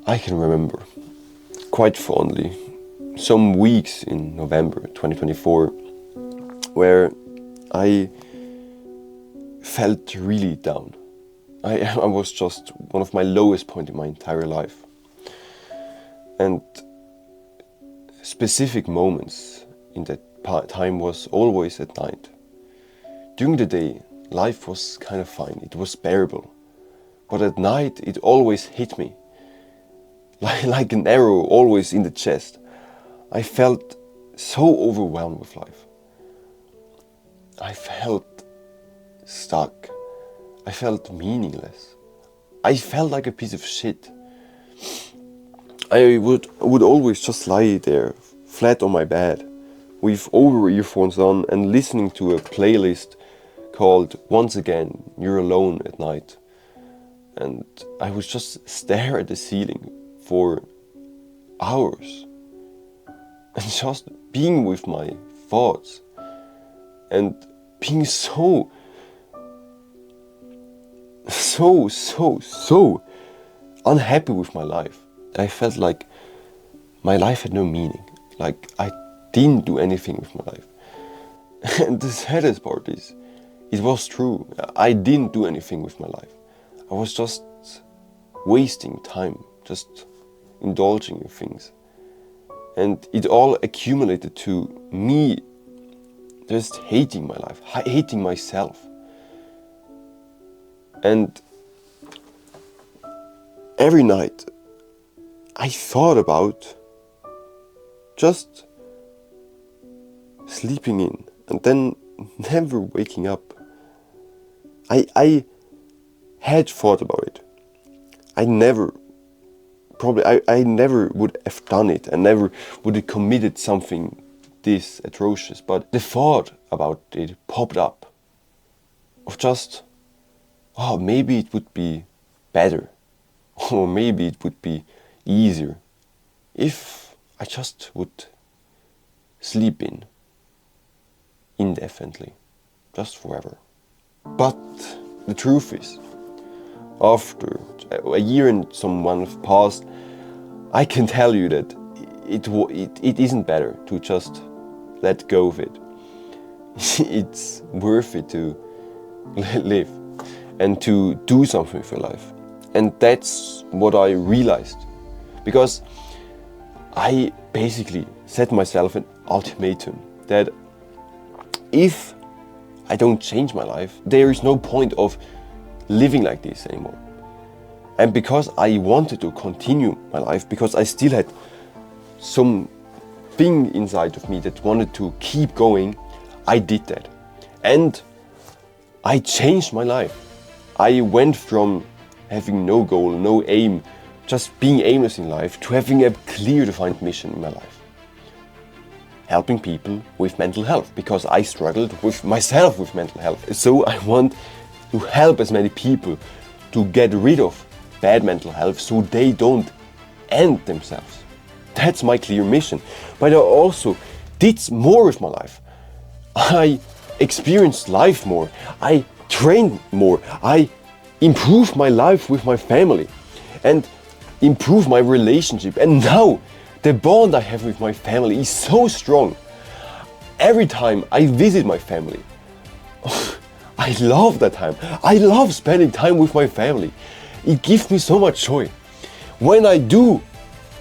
I can remember quite fondly some weeks in November 2024 where I felt really down. I was just one of my lowest points in my entire life. And specific moments in that time was always at night. During the day, life was kind of fine, it was bearable. But at night, it always hit me. Like an arrow always in the chest. I felt so overwhelmed with life. I felt stuck. I felt meaningless. I felt like a piece of shit. I would always just lie there, flat on my bed, with over-earphones on and listening to a playlist called Once Again, You're Alone at Night. And I would just stare at the ceiling for hours. And just being with my thoughts. And being so unhappy with my life. I felt like my life had no meaning. Like I didn't do anything with my life. And the saddest part is, it was true. I didn't do anything with my life. I was just wasting time, just indulging in things. And it all accumulated to me just hating my life, hating myself. And every night I thought about just sleeping in and then never waking up. I had thought about it. I never would have done it. I never would have committed something this atrocious. But the thought about it popped up of just, oh, maybe it would be better, or maybe it would be easier if I just would sleep in indefinitely, just forever. But the truth is, after a year and some months passed, I can tell you that it isn't better to just let go of it. It's worth it to live and to do something for life. And that's what I realized. Because I basically set myself an ultimatum that if I don't change my life, there is no point of living like this anymore. And because I wanted to continue my life, because I still had some thing inside of me that wanted to keep going, I did that. And I changed my life. I went from having no goal, no aim, just being aimless in life, to having a clear defined mission in my life. Helping people with mental health, because I struggled with myself with mental health. So I want to help as many people to get rid of bad mental health so they don't end themselves. That's my clear mission. But I also did more with my life. I experienced life more. I trained more. I improved my life with my family and improved my relationship. And now the bond I have with my family is so strong. Every time I visit my family, I love that time. I love spending time with my family. It gives me so much joy. When I do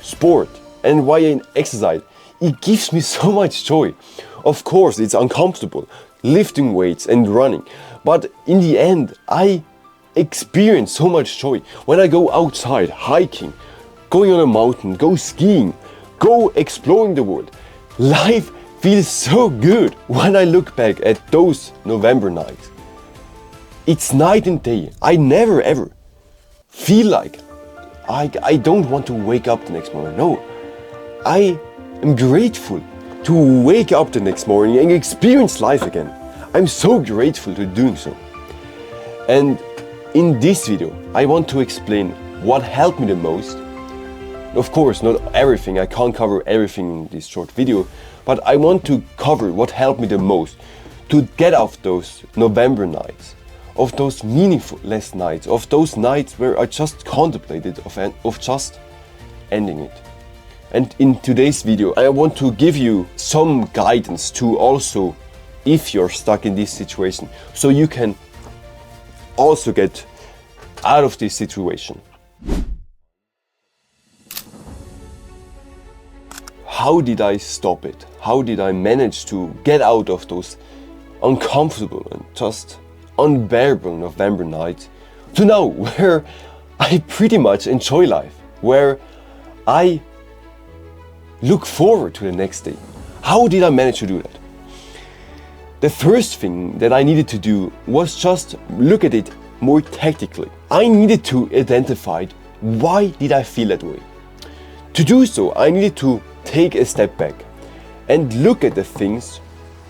sport and when I exercise, it gives me so much joy. Of course, it's uncomfortable, lifting weights and running. But in the end, I experience so much joy. When I go outside, hiking, going on a mountain, go skiing, go exploring the world. Life feels so good when I look back at those November nights. It's night and day. I never ever feel like I don't want to wake up the next morning. No, I am grateful to wake up the next morning and experience life again. I'm so grateful to doing so. And in this video, I want to explain what helped me the most. Of course, not everything. I can't cover everything in this short video, but I want to cover what helped me the most to get off those November nights, of those meaningless nights, of those nights where I just contemplated of just ending it. And in today's video, I want to give you some guidance to also, if you're stuck in this situation, so you can also get out of this situation. How did I stop it? How did I manage to get out of those uncomfortable and just unbearable November nights to now where I pretty much enjoy life, where I look forward to the next day? How did I manage to do that? The first thing that I needed to do was just look at it more tactically. I needed to identify why did I feel that way. To do so, I needed to take a step back and look at the things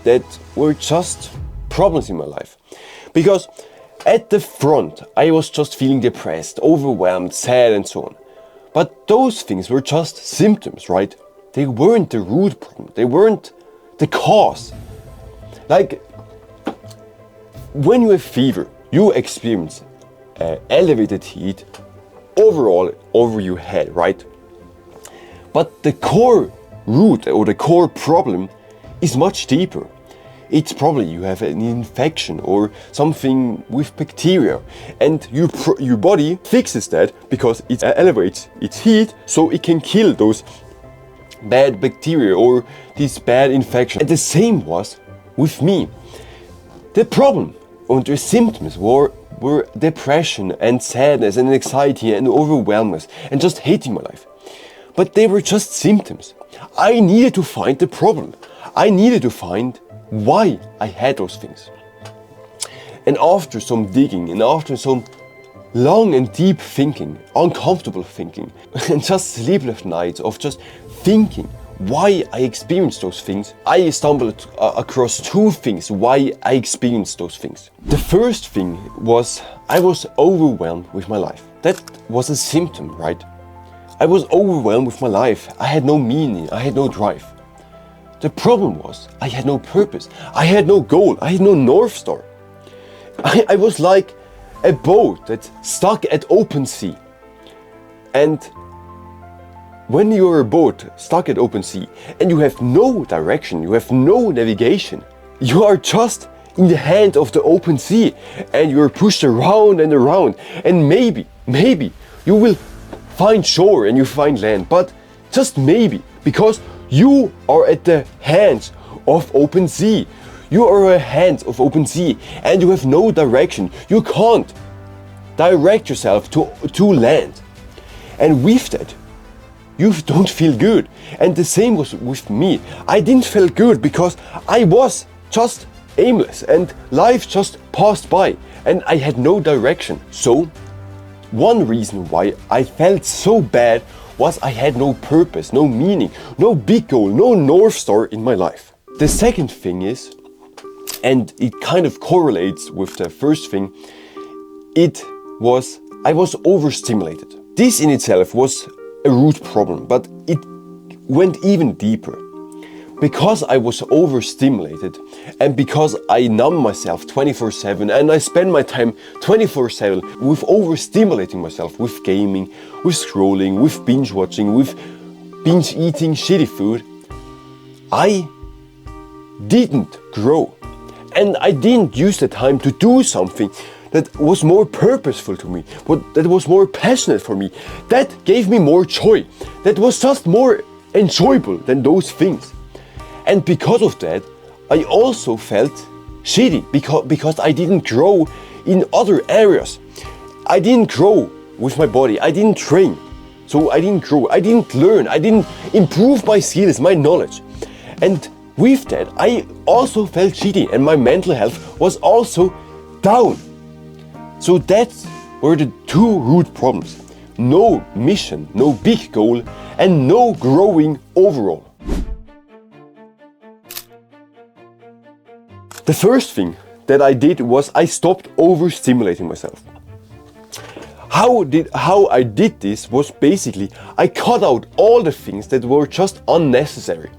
that were just problems in my life. Because at the front, I was just feeling depressed, overwhelmed, sad and so on. But those things were just symptoms, right? They weren't the root problem. They weren't the cause. Like, when you have fever, you experience elevated heat overall over your head, right? But the core root or the core problem is much deeper. It's probably you have an infection or something with bacteria, and your body fixes that because it elevates its heat so it can kill those bad bacteria or this bad infection. And the same was with me. The problem and the symptoms were depression and sadness and anxiety and overwhelmness and just hating my life. But they were just symptoms. I needed to find the problem. I needed to find why I had those things. And after some digging and after some long and deep thinking, uncomfortable thinking, and just sleepless nights of just thinking why I experienced those things, I stumbled across two things why I experienced those things. The first thing was I was overwhelmed with my life. That was a symptom, right? I was overwhelmed with my life. I had no meaning, I had no drive. The problem was I had no purpose, I had no goal, I had no North Star. I was like a boat that's stuck at open sea. And when you're a boat stuck at open sea and you have no direction, you have no navigation, you are just in the hand of the open sea and you're pushed around and around, and maybe you will find shore and you find land, but just maybe, because you are at the hands of open sea. You are at the hands of open sea and you have no direction. You can't direct yourself to land. And with that, you don't feel good. And the same was with me. I didn't feel good because I was just aimless and life just passed by and I had no direction. So one reason why I felt so bad was I had no purpose, no meaning, no big goal, no North Star in my life. The second thing is, and it kind of correlates with the first thing, I was overstimulated. This in itself was a root problem, but it went even deeper. Because I was overstimulated and because I numb myself 24/7 and I spend my time 24/7 with overstimulating myself with gaming, with scrolling, with binge watching, with binge eating shitty food, I didn't grow. And I didn't use the time to do something that was more purposeful to me, that was more passionate for me, that gave me more joy, that was just more enjoyable than those things. And because of that, I also felt shitty because I didn't grow in other areas. I didn't grow with my body, I didn't train. So I didn't grow, I didn't learn, I didn't improve my skills, my knowledge. And with that, I also felt shitty and my mental health was also down. So that were the two root problems. No mission, no big goal, and no growing overall. The first thing that I did was I stopped overstimulating myself. How I did this was basically I cut out all the things that were just unnecessary.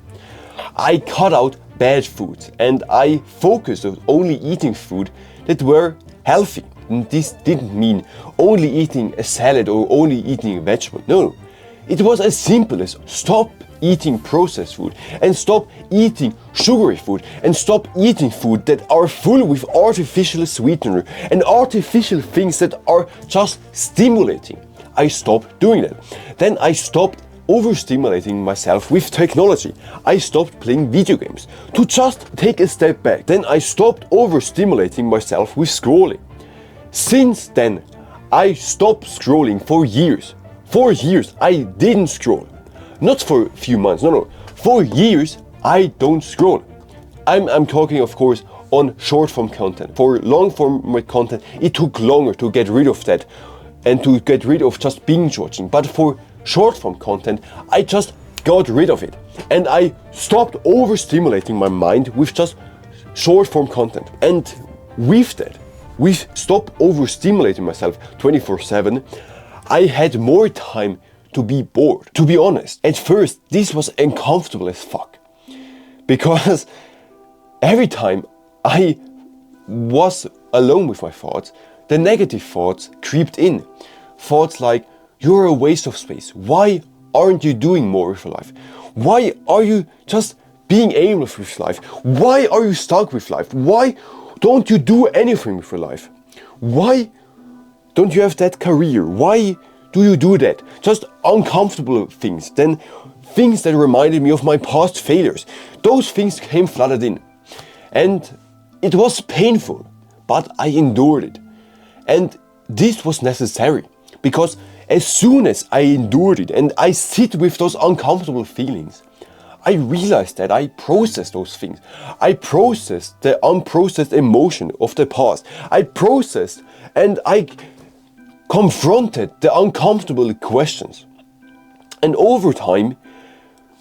I cut out bad foods and I focused on only eating food that were healthy. And this didn't mean only eating a salad or only eating a vegetable. No, It was as simple as stop eating processed food and stop eating sugary food and stop eating food that are full with artificial sweetener and artificial things that are just stimulating. I stopped doing that. Then I stopped overstimulating myself with technology. I stopped playing video games to just take a step back. Then I stopped overstimulating myself with scrolling. Since then, I stopped scrolling for years. For years, I didn't scroll. Not for a few months, no. For years, I don't scroll. I'm talking, of course, on short-form content. For long-form content, it took longer to get rid of that and to get rid of just binge watching. But for short-form content, I just got rid of it. And I stopped overstimulating my mind with just short-form content. And with that, with stop overstimulating myself 24/7, I had more time to be bored. To be honest, at first this was uncomfortable as fuck. Because every time I was alone with my thoughts, the negative thoughts creeped in. Thoughts like, you're a waste of space. Why aren't you doing more with your life? Why are you just being aimless with life? Why are you stuck with life? Why don't you do anything with your life? Why don't you have that career? Why do you do that? Just uncomfortable things. Then things that reminded me of my past failures. Those things came flooded in. And it was painful, but I endured it. And this was necessary, because as soon as I endured it and I sit with those uncomfortable feelings, I realized that I processed those things. I processed the unprocessed emotion of the past. I processed and I confronted the uncomfortable questions. And over time,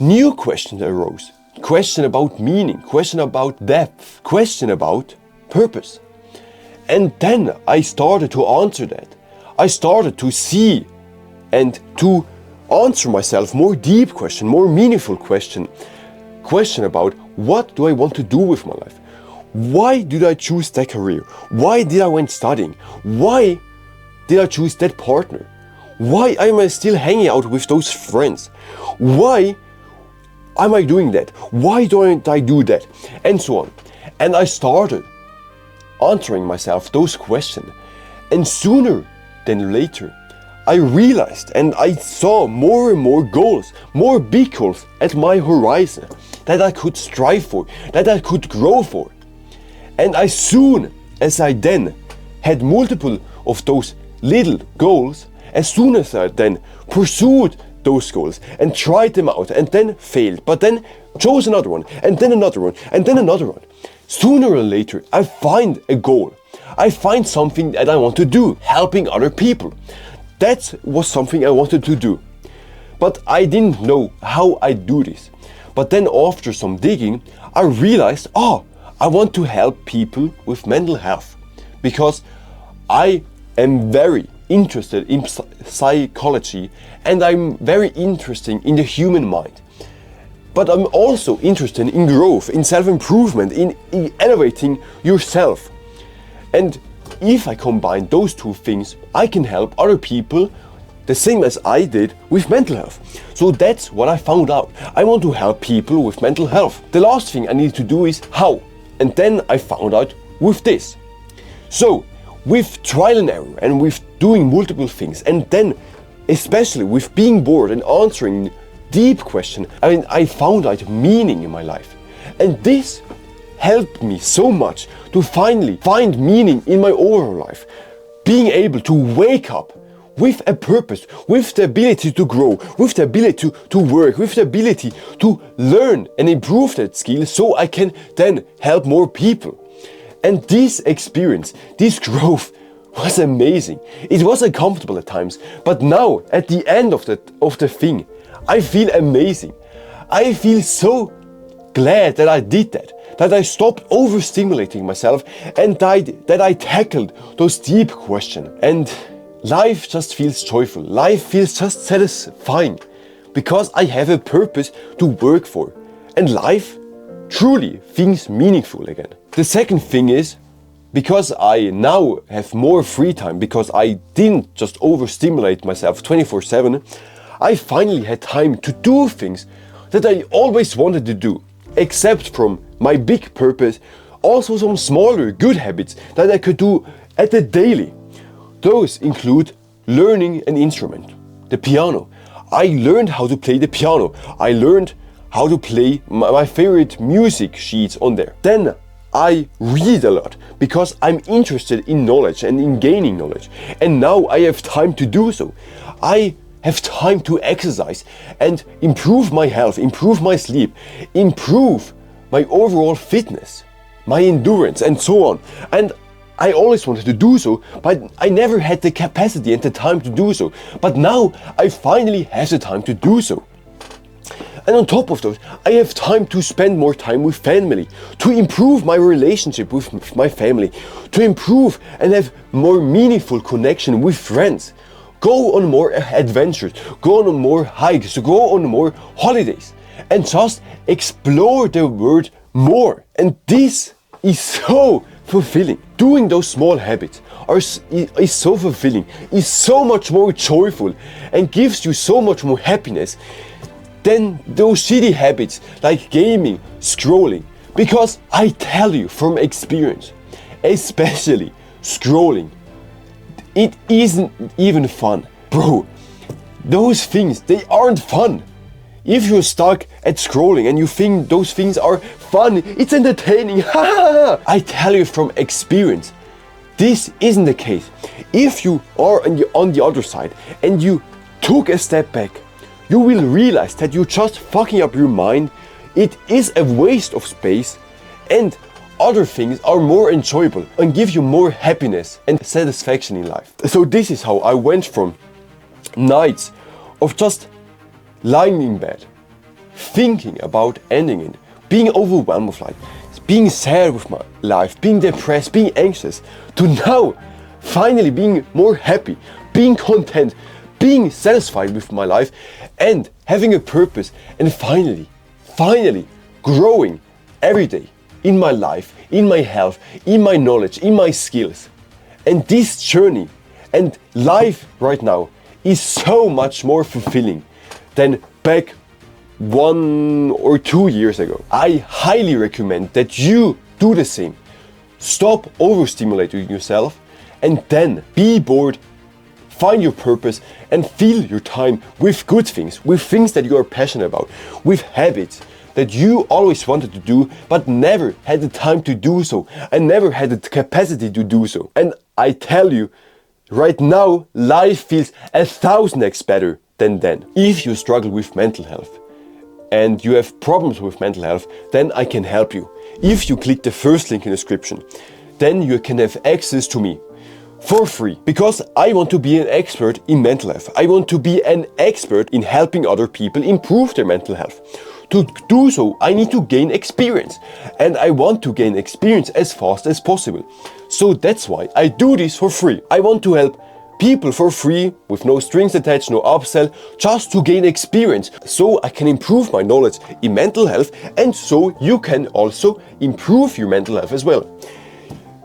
new questions arose. Question about meaning, question about depth, question about purpose. And then I started to answer that. I started to see and to answer myself more deep question, more meaningful question about what do I want to do with my life? Why did I choose that career? Why did I went studying? Why did I choose that partner? Why am I still hanging out with those friends? Why am I doing that? Why don't I do that? And so on. And I started answering myself those questions. And sooner than later, I realized and I saw more and more goals, more big goals at my horizon that I could strive for, that I could grow for. And as soon as I then had multiple of those little goals, as soon as I then pursued those goals and tried them out and then failed, but then chose another one and then another one and then another one, sooner or later I find a goal. I find something that I want to do, helping other people. That was something I wanted to do. But I didn't know how I do this. But then after some digging, I realized, I want to help people with mental health. Because I am very interested in psychology and I'm very interested in the human mind. But I'm also interested in growth, in self-improvement, in elevating yourself. And if I combine those two things, I can help other people the same as I did with mental health. So that's what I found out. I want to help people with mental health. The last thing I need to do is how. And then I found out with this. So with trial and error and with doing multiple things, and then especially with being bored and answering deep questions, I found out meaning in my life. And this helped me so much to finally find meaning in my overall life. Being able to wake up with a purpose, with the ability to grow, with the ability to work, with the ability to learn and improve that skill so I can then help more people. And this experience, this growth was amazing. It was uncomfortable at times, but now at the end of the thing, I feel amazing. I feel so glad that I did that I stopped overstimulating myself and that I tackled those deep questions. And life just feels joyful. Life feels just satisfying because I have a purpose to work for. And life truly feels meaningful again. The second thing is, because I now have more free time, because I didn't just overstimulate myself 24/7, I finally had time to do things that I always wanted to do, except from my big purpose, also some smaller good habits that I could do at the daily. Those include learning an instrument, the piano. I learned how to play the piano. I learned how to play my favorite music sheets on there. Then I read a lot because I'm interested in knowledge and in gaining knowledge. And now I have time to do so. I have time to exercise and improve my health, improve my sleep, improve my overall fitness, my endurance, and so on. And I always wanted to do so, but I never had the capacity and the time to do so. But now I finally have the time to do so. And on top of that, I have time to spend more time with family, to improve my relationship with my family, to improve and have more meaningful connection with friends, go on more adventures, go on more hikes, go on more holidays, and just explore the world more. And this is so fulfilling. Doing those small habits is so fulfilling, is so much more joyful, and gives you so much more happiness than those shitty habits like gaming, scrolling. Because I tell you from experience, especially scrolling, it isn't even fun. Bro, those things, they aren't fun. If you're stuck at scrolling and you think those things are fun, it's entertaining, I tell you from experience, this isn't the case. If you are on the other side and you took a step back, you will realize that you're just fucking up your mind. It is a waste of space, and other things are more enjoyable and give you more happiness and satisfaction in life. So this is how I went from nights of just lying in bed, thinking about ending it, being overwhelmed with life, being sad with my life, being depressed, being anxious, to now finally being more happy, being content, being satisfied with my life, and having a purpose, and finally growing every day in my life, in my health, in my knowledge, in my skills. And this journey and life right now is so much more fulfilling than back 1 or 2 years ago. I highly recommend that you do the same. Stop overstimulating yourself and then be bored, find your purpose, and fill your time with good things, with things that you are passionate about, with habits that you always wanted to do but never had the time to do so and never had the capacity to do so. And I tell you, right now life feels 1000x better than then. If you struggle with mental health and you have problems with mental health, then I can help you. If you click the first link in the description, then you can have access to me for free, because I want to be an expert in mental health. I want to be an expert in helping other people improve their mental health. To do so, I need to gain experience, and I want to gain experience as fast as possible. So that's why I do this for free. I want to help people for free, with no strings attached, no upsell, just to gain experience, so I can improve my knowledge in mental health, and so you can also improve your mental health as well.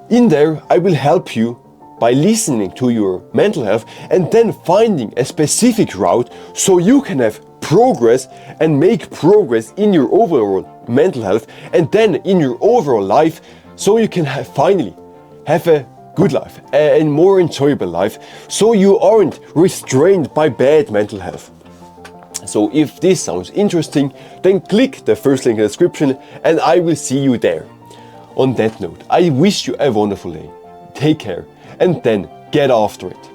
In there, I will help you by listening to your mental health and then finding a specific route so you can have progress and make progress in your overall mental health, and then in your overall life, so you can finally have a good life, a more enjoyable life, so you aren't restrained by bad mental health. So if this sounds interesting, then click the first link in the description and I will see you there. On that note, I wish you a wonderful day. Take care and then get after it.